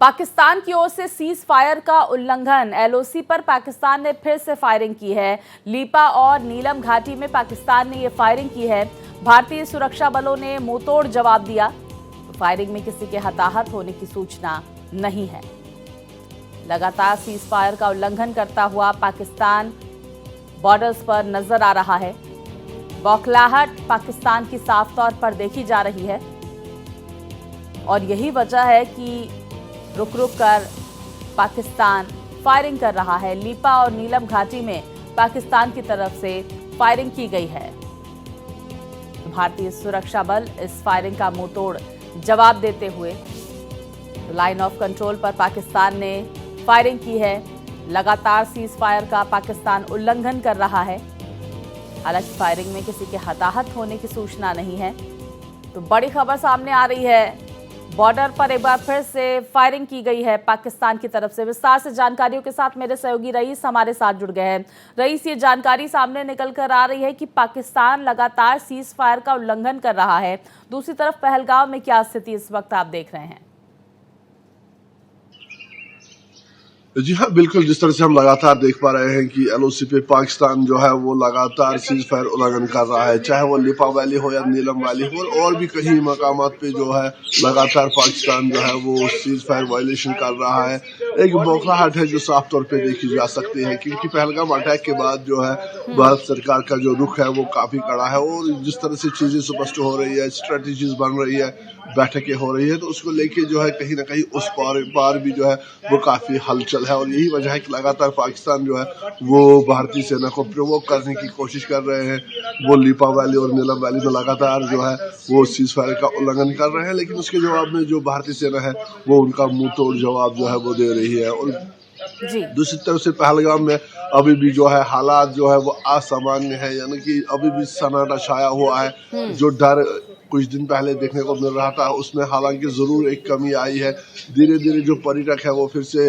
पाकिस्तान की ओर से cease fire का उल्लंघन, एलओसी पर पाकिस्तान ने फिर से फायरिंग की है। लीपा और नीलम घाटी में पाकिस्तान ने ये फायरिंग की है। भारतीय सुरक्षा बलों ने मुंहतोड़ जवाब दिया। फायरिंग में किसी के हताहत होने की सूचना नहीं है। लगातार सीज फायर का उल्लंघन करता हुआ पाकिस्तान बॉर्डर्स पर नजर आ रहा है। बौखलाहट पाकिस्तान की साफ तौर पर देखी जा रही है और यही वजह है कि रुक रुक कर पाकिस्तान फायरिंग कर रहा है। लीपा और नीलम घाटी में पाकिस्तान की तरफ से फायरिंग की गई है। भारतीय सुरक्षा बल इस फायरिंग का मुंहतोड़ जवाब देते हुए लाइन ऑफ कंट्रोल पर पाकिस्तान ने फायरिंग की है। लगातार सीज फायर का पाकिस्तान उल्लंघन कर रहा है। हालांकि फायरिंग में किसी के हताहत होने की सूचना नहीं है। तो बड़ी खबर सामने आ रही है, बॉर्डर पर एक बार फिर से फायरिंग की गई है पाकिस्तान की तरफ से। विस्तार से जानकारियों के साथ मेरे सहयोगी रईस हमारे साथ जुड़ गए हैं। रईस, ये जानकारी सामने निकल कर आ रही है कि पाकिस्तान लगातार सीज फायर का उल्लंघन कर रहा है। दूसरी तरफ पहलगाम में क्या स्थिति इस वक्त आप देख रहे हैं? जी हाँ, बिल्कुल। जिस तरह से हम लगातार देख पा रहे हैं कि एलओसी पे पाकिस्तान जो है वो लगातार सीज फायर उल्लंघन कर रहा है, चाहे वो लिपा वैली हो या नीलम वैली हो और भी कई मकामात पे जो है लगातार पाकिस्तान जो है वो सीज फायर वायलेशन कर रहा है। एक बौखलाहट है जो साफ तौर पे देखी जा सकती है, क्योंकि पहलगाम अटैक के बाद जो है भारत सरकार का जो रुख है वो काफी कड़ा है और जिस तरह से चीजें स्पष्ट हो रही है, स्ट्रेटेजीज बन रही है, बैठकें हो रही है, तो उसको लेके जो है कहीं ना कहीं उस पार भी जो है वो काफी हलचल है। और यही वजह है कि लगातार पाकिस्तान जो है वो भारतीय सेना को प्रोवोक करने की कोशिश कर रहे हैं। वो लीपा वैली और नीलम वैली में लगातार जो है वो सीज फायर का उल्लंघन कर रहे हैं, लेकिन उसके जवाब में जो भारतीय सेना है वो उनका मुंह तोड़ जवाब जो है वो दे रही है। और दूसरी तरफ से पहलगाम में अभी भी जो है हालात जो है वो असामान्य है, यानी कि अभी भी सन्नाटा छाया हुआ है। जो डर कुछ दिन पहले देखने को मिल रहा था उसमें हालांकि जरूर एक कमी आई है। धीरे धीरे जो पर्यटक है वो फिर से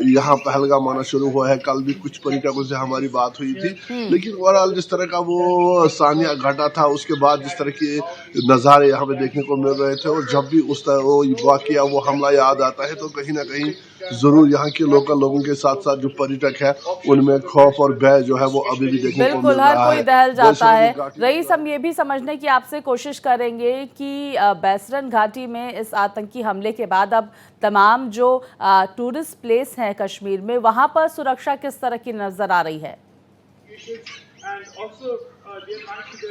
यहाँ पहलगाम आना शुरू हुआ है। कल भी कुछ पर्यटकों से हमारी बात हुई थी, लेकिन ओवरऑल जिस तरह का वो सानिया घटा था उसके बाद जिस तरह के नज़ारे यहाँ पे देखने को मिल रहे थे, और जब भी उस तरह वो वाकया वो हमला याद आता है तो कहीं ना कहीं जरूर यहाँ के लोकल लोगों के साथ साथ जो पर्यटक है उनमें खौफ और भय जो है वो अभी भी देखने को मिल रहा है। बिल्कुल, हर कोई दहल जाता है। रईस, हम ये भी समझने की आपसे कोशिश करेंगे कि बैसरन घाटी में इस आतंकी हमले के बाद अब तमाम जो टूरिस्ट प्लेस हैं कश्मीर में, वहां पर सुरक्षा किस तरह की नजर आ रही है?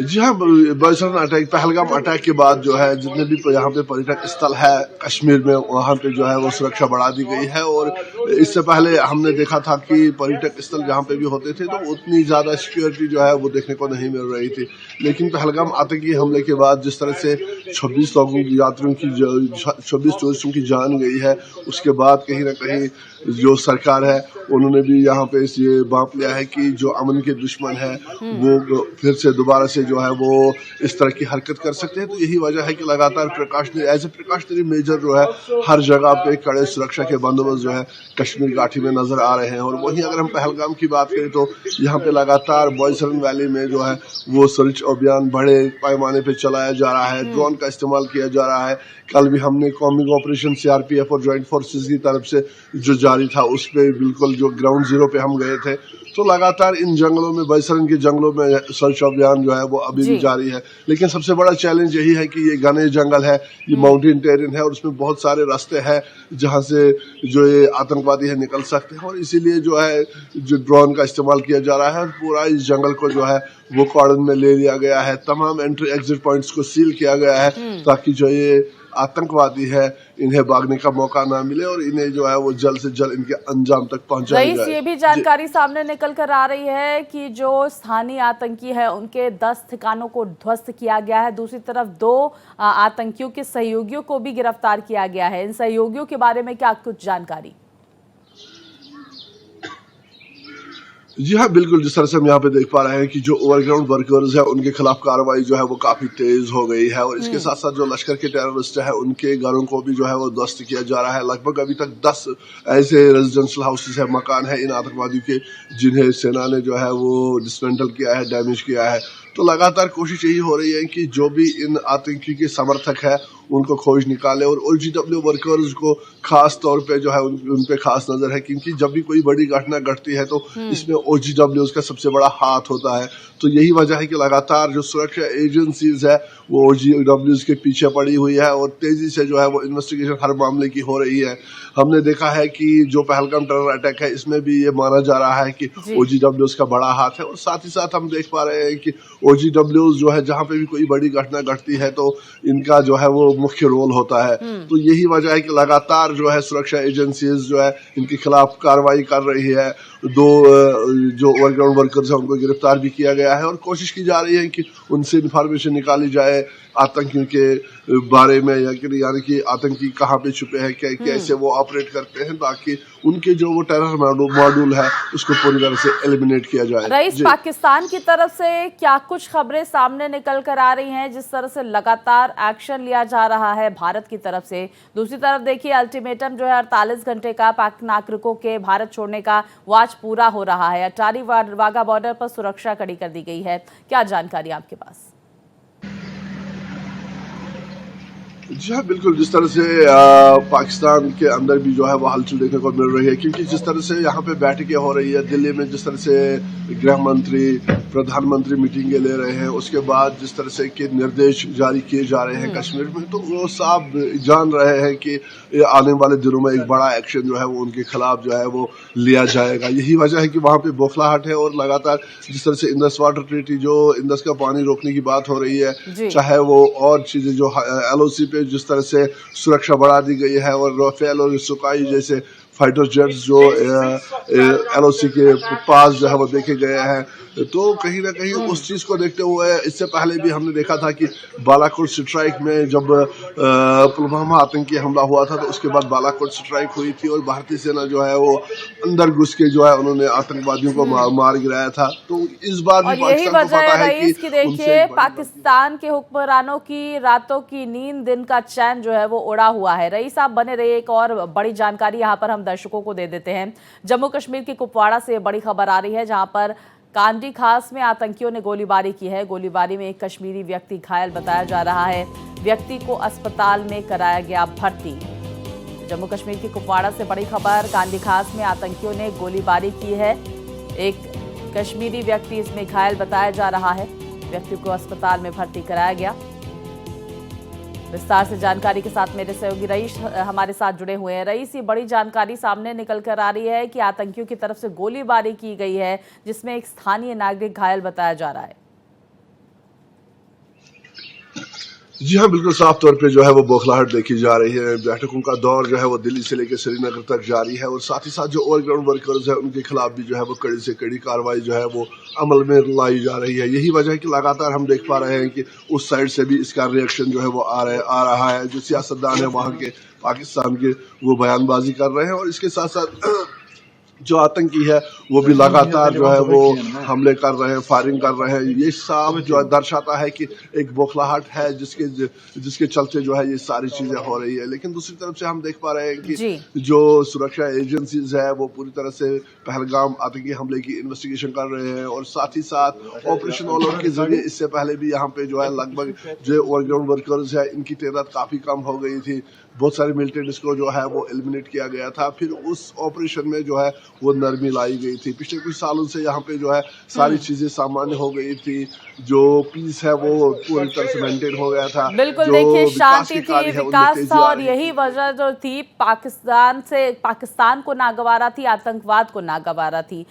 जी हाँ, बैसरन अटैक, पहलगाम अटैक के बाद जो है जितने भी यहाँ पे पर्यटक स्थल है कश्मीर में वहाँ पे जो है वो सुरक्षा बढ़ा दी गई है। और इससे पहले हमने देखा था कि पर्यटक स्थल जहाँ पे भी होते थे तो उतनी ज्यादा सिक्योरिटी जो है वो देखने को नहीं मिल रही थी, लेकिन पहलगाम आतंकी हमले के बाद जिस तरह से 26 लोगों की यात्रियों की 26 टूरिस्टों की जान गई है, उसके बाद कहीं ना कहीं जो सरकार है उन्होंने भी यहाँ पे ये बांप लिया है कि जो अमन के दुश्मन है वो फिर से दोबारा से जो है वो इस तरह की हरकत कर सकते हैं। तो यही वजह है कि लगातार प्रिकॉशनरी मेजर जो है हर जगह पे कड़े सुरक्षा के बंदोबस्त जो है कश्मीर घाटी में नजर आ रहे हैं। और वहीं अगर हम पहलगाम की बात करें तो यहाँ पे लगातार बैसरन वैली में जो है वो सर्च अभियान बड़े पैमाने पे चलाया जा रहा है, ड्रोन का इस्तेमाल किया जा रहा है। कल भी हमने कॉम्बिंग ऑपरेशन सीआरपीएफ और ज्वाइंट फोर्सेस की तरफ से जो जारी था उस पे बिल्कुल जो ग्राउंड जीरो पे हम गए थे। तो लगातार इन जंगलों में, बैसरन के जंगलों में सर्च अभियान जो है वो अभी भी जारी है। लेकिन सबसे बड़ा चैलेंज यही है कि ये घने जंगल है, ये माउंटेन टेरेन है और उसमें बहुत सारे रास्ते हैं जहां से जो ये आतंकवादी है निकल सकते हैं। और इसीलिए जो है जो ड्रोन का इस्तेमाल किया जा रहा है, पूरा इस जंगल को जो है वो कॉर्डन में ले लिया गया है। तमाम एंट्री एग्जिट पॉइंट्स को सील किया गया है ताकि जो ये आतंकवादी है इन्हें भागने का मौका ना मिले और इन्हें जो है वो जल्द से जल्द इनके अंजाम तक पहुंचाया जाए। ये भी जानकारी सामने निकल कर आ रही है कि जो स्थानीय आतंकी है उनके 10 ठिकानों को ध्वस्त किया गया है। दूसरी तरफ 2 आतंकियों के सहयोगियों को भी गिरफ्तार किया गया है। इन सहयोगियों के बारे में क्या कुछ जानकारी? जी हाँ, बिल्कुल। जिस तरह से हम यहाँ पे देख पा रहे हैं कि जो ओवरग्राउंड वर्कर्स है उनके खिलाफ कार्रवाई जो है वो काफी तेज हो गई है। और इसके साथ साथ जो लश्कर के टेररिस्ट है उनके घरों को भी जो है वो ध्वस्त किया जा रहा है। लगभग अभी तक 10 ऐसे रेजिडेंशियल हाउसेस है, मकान है इन आतंकवादियों के, जिन्हें सेना ने जो है वो डिसमेंटल किया है, डैमेज किया है। तो लगातार कोशिश यही हो रही है कि जो भी इन आतंकी के समर्थक है उनको खोज निकाले। और OGW वर्कर्स को खास तौर पे जो है उन पे खास नजर है, क्योंकि जब भी कोई बड़ी घटना घटती है तो इसमें OGWs का सबसे बड़ा हाथ होता है। तो यही वजह है कि लगातार जो सुरक्षा एजेंसीज है वो OGWs के पीछे पड़ी हुई है और तेजी से जो है वो इन्वेस्टिगेशन हर मामले की हो रही है। हमने देखा है कि जो पहलगाम टेरर अटैक है इसमें भी ये माना जा रहा है कि OGWs का बड़ा हाथ है। और साथ ही साथ हम देख पा रहे हैं कि OGWs जो है जहाँ पे भी कोई बड़ी घटना घटती है तो इनका जो है वो मुख्य रोल होता है। तो यही वजह है कि लगातार जो है सुरक्षा एजेंसीज जो है इनके खिलाफ कार्रवाई कर रही है। दो जो ओवरग्राउंड वर्कर्स हैं उनको गिरफ्तार भी किया गया है और कोशिश की जा रही है कि उनसे इंफॉर्मेशन निकाली जाए आतंकियों के बारे में, यानी कि आतंकी कहाँ पे छुपे हैं, कैसे वो ऑपरेट करते हैं, ताकि उनके जो वो टेरर मॉड्यूल है उसको पूरी तरह से एलिमिनेट किया जाए। रईस, पाकिस्तान की तरफ से क्या कुछ खबरें सामने निकल कर आ रही हैं जिस तरह से लगातार एक्शन लिया जा रहा है भारत की तरफ से? दूसरी तरफ देखिए, अल्टीमेटम जो है 48 घंटे का पाक नागरिकों के भारत छोड़ने का वो आज पूरा हो रहा है। अटारी वाघा बॉर्डर पर सुरक्षा कड़ी कर दी गई है, क्या जानकारी आपके पास? जी हाँ, बिल्कुल। जिस तरह से पाकिस्तान के अंदर भी जो है वो हलचल देखने को मिल रही है, क्योंकि जिस तरह से यहाँ पे बैठकें हो रही है दिल्ली में, जिस तरह से गृह मंत्री प्रधानमंत्री मीटिंगें ले रहे हैं, उसके बाद जिस तरह से के निर्देश जारी किए जा रहे हैं कश्मीर में, तो वो साफ जान रहे हैं कि आने वाले दिनों में एक बड़ा एक्शन जो है वो उनके खिलाफ जो है वो लिया जाएगा। यही वजह है कि वहाँ पे बौखलाहट है और लगातार जिस तरह से इंदस वाटर ट्रीटी, जो इंदस का पानी रोकने की बात हो रही है, चाहे वो और चीजें जो LOC पे जिस तरह से सुरक्षा बढ़ा दी गई है और राफेल और सुकाई जैसे फाइटर जेट्स जो LOC के पास जो है वो देखे गए हैं, तो कहीं ना कहीं उस चीज को देखते हुए इससे पहले भी हमने देखा था कि बालाकोट स्ट्राइक में जब पुलवामा आतंकी हमला हुआ था तो उसके बाद बालाकोट स्ट्राइक हुई थी और भारतीय सेना जो है वो अंदर घुस के जो है उन्होंने आतंकवादियों को मार गिराया था। तो इस बार भी पाकिस्तान को पता है कि देखिए, पाकिस्तान के हुक्मरानों की रातों की नींद, दिन का चैन जो है वो उड़ा हुआ है। रईस, आप बने रहिए, एक और बड़ी जानकारी यहाँ पर हम दर्शकों को दे देते हैं। जम्मू कश्मीर के कुपवाड़ा से बड़ी खबर आ रही है, जहां पर कांडी खास में आतंकियों ने गोलीबारी की है। गोलीबारी में एक कश्मीरी व्यक्ति घायल बताया जा रहा है। व्यक्ति को अस्पताल में कराया गया भर्ती। जम्मू कश्मीर के कुपवाड़ा से बड़ी खबर, कांडी खास में आतंकियों ने गोलीबारी की है। एक कश्मीरी व्यक्ति इसमें घायल बताया जा रहा है। व्यक्ति को अस्पताल में भर्ती कराया गया। विस्तार से जानकारी के साथ मेरे सहयोगी रईस हमारे साथ जुड़े हुए हैं। रईस, ये बड़ी जानकारी सामने निकल कर आ रही है कि आतंकियों की तरफ से गोलीबारी की गई है, जिसमें एक स्थानीय नागरिक घायल बताया जा रहा है। जी हाँ, बिल्कुल साफ तौर पे जो है वो बौखलाहट देखी जा रही है। बैठकों का दौर जो है वो दिल्ली से लेकर श्रीनगर तक जारी है और साथ ही साथ जो ओवरग्राउंड वर्कर्स है उनके खिलाफ भी जो है वो कड़ी से कड़ी कार्रवाई जो है वो अमल में लाई जा रही है। यही वजह है कि लगातार हम देख पा रहे हैं कि उस साइड से भी इसका रिएक्शन जो है वो आ रहा है। जो सियासतदान है वहाँ के, पाकिस्तान के, वो बयानबाजी कर रहे हैं और इसके साथ साथ जो आतंकी है वो भी लगातार जो है वो हमले कर रहे हैं, फायरिंग कर रहे हैं। ये साफ जो दर्शाता है कि एक बौखलाहट है जिसके चलते जो है ये सारी चीजें हो रही है। लेकिन दूसरी तरफ से हम देख पा रहे हैं कि जो सुरक्षा एजेंसीज है वो पूरी तरह से पहलगाम आतंकी हमले की इन्वेस्टिगेशन कर रहे हैं और साथ ही साथ ऑपरेशन ऑल आउट के जरिए इससे पहले भी यहाँ पे जो है लगभग जो ओवरग्राउंड वर्कर्स है इनकी तादाद काफी कम हो गई थी। बहुत सारे मिलिटेंट्स को जो है वो एलिमिनेट किया गया था। फिर उस ऑपरेशन में जो है वो नरमी लाई गई थी। पिछले कुछ सालों से यहाँ पे जो है सारी चीजें सामान्य हो गई थी। जो पीस है वो पूरी तरह से मेंटेन हो गया था। बिल्कुल, देखिए, शांति थी, विकास था और यही वजह जो थी पाकिस्तान को नागवारा थी, आतंकवाद को नागवारा थी।